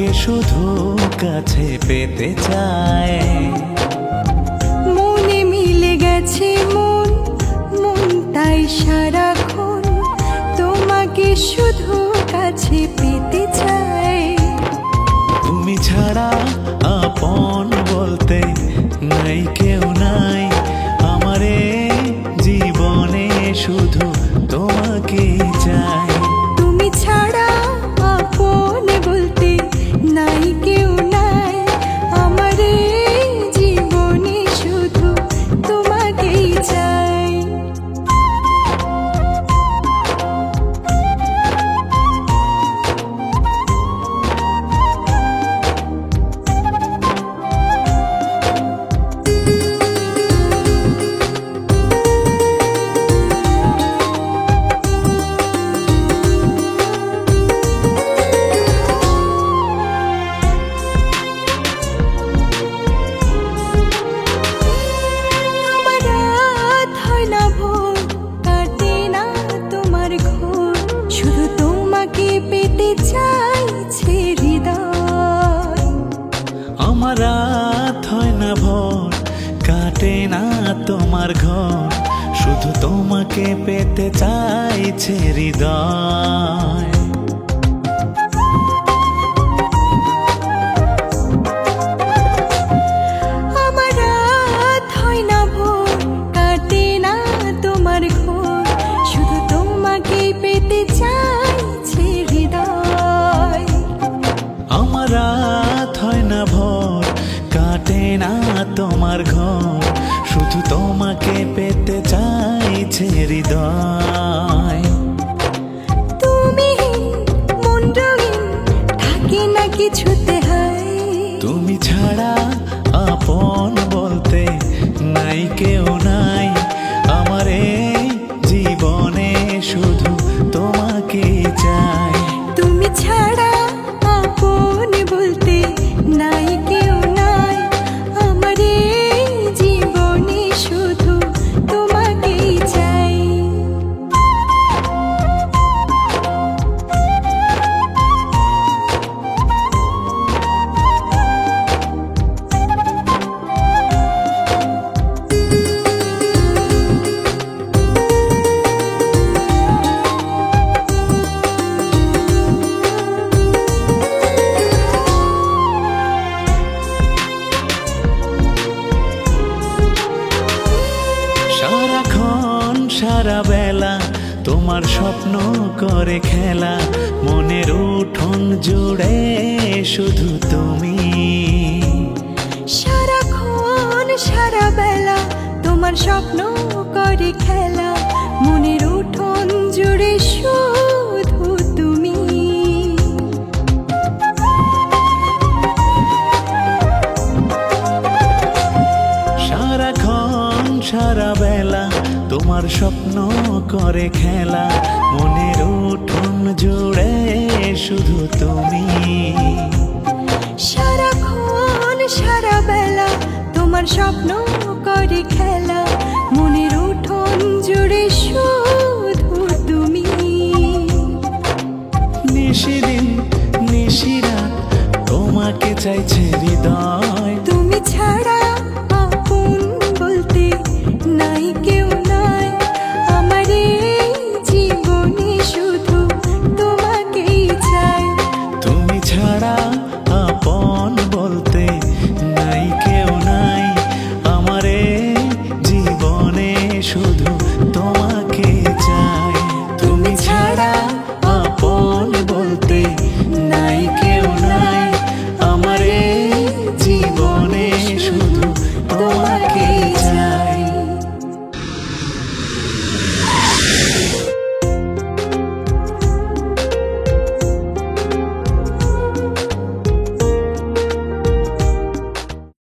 তোমাকে শুধু কাছে পেতে চায়। মনে মিলে গেছে মন মন তাই সারাক্ষণ তোমাকে শুধু কাছে পেতে চায়। তুমি ছাড়া আপন বলতে নাই কেউ নাই আমার জীবনে, শুধু তোমাকেই চাই। তুমি ছাড়া আপন বলতে নাই কেউ নাই আমার জীবনে, শুধু তোমাকেই চাই। আমার রাত হয় না ভোর, কাটে না তোমার ঘর, শুধু তোমাকে পেতে চাইছে হৃদয়। আমার রাত হয় না ভোর, কাটে না তোমার ঘর, শুধু তোমাকে পেতে চাইছে হৃদয়। আমার রাত হয় না ভোর, কাটে না তোমার ঘর, শুধু তোমাকে পেতে চাইছে হৃদয়। তুমি মন রঙিন থাকে না কিছুতে হয়, তুমি ছাড়া আপন বলতে নাই কেউ নাই আমার জীবনে, শুধু তোমাকেই চাই। তুমি ছাড়া আপন বলতে নাই কেউ নাই আমার জীবনে, শুধু তোমাকেই চাই। সারাক্ষণ সারা বেলা তোমার স্বপ্ন করে খেলা, মনের উঠোন জুড়ে শুধু তুমি। সারাক্ষণ সারা বেলা তোমার স্বপ্ন করে খেলা, মনের উঠোন জুড়ে শুধু তুমি। সারাক্ষণ সারা বেলা তোমার স্বপ্ন করে খেলা, মনের উঠোন জুড়ে শুধু তুমি। সারাক্ষণ সারা বেলা তোমার স্বপ্ন করে খেলা, মনের উঠোন জুড়ে শুধু তুমি। নিশিদিন নিশিরাত তোমাকে চাইছে হৃদয়। তুমি ছাড়া আপন বলতে নাই কেউ নাই আমার জীবনে, শুধু তোমাকেই চাই। তুমি ছাড়া আপন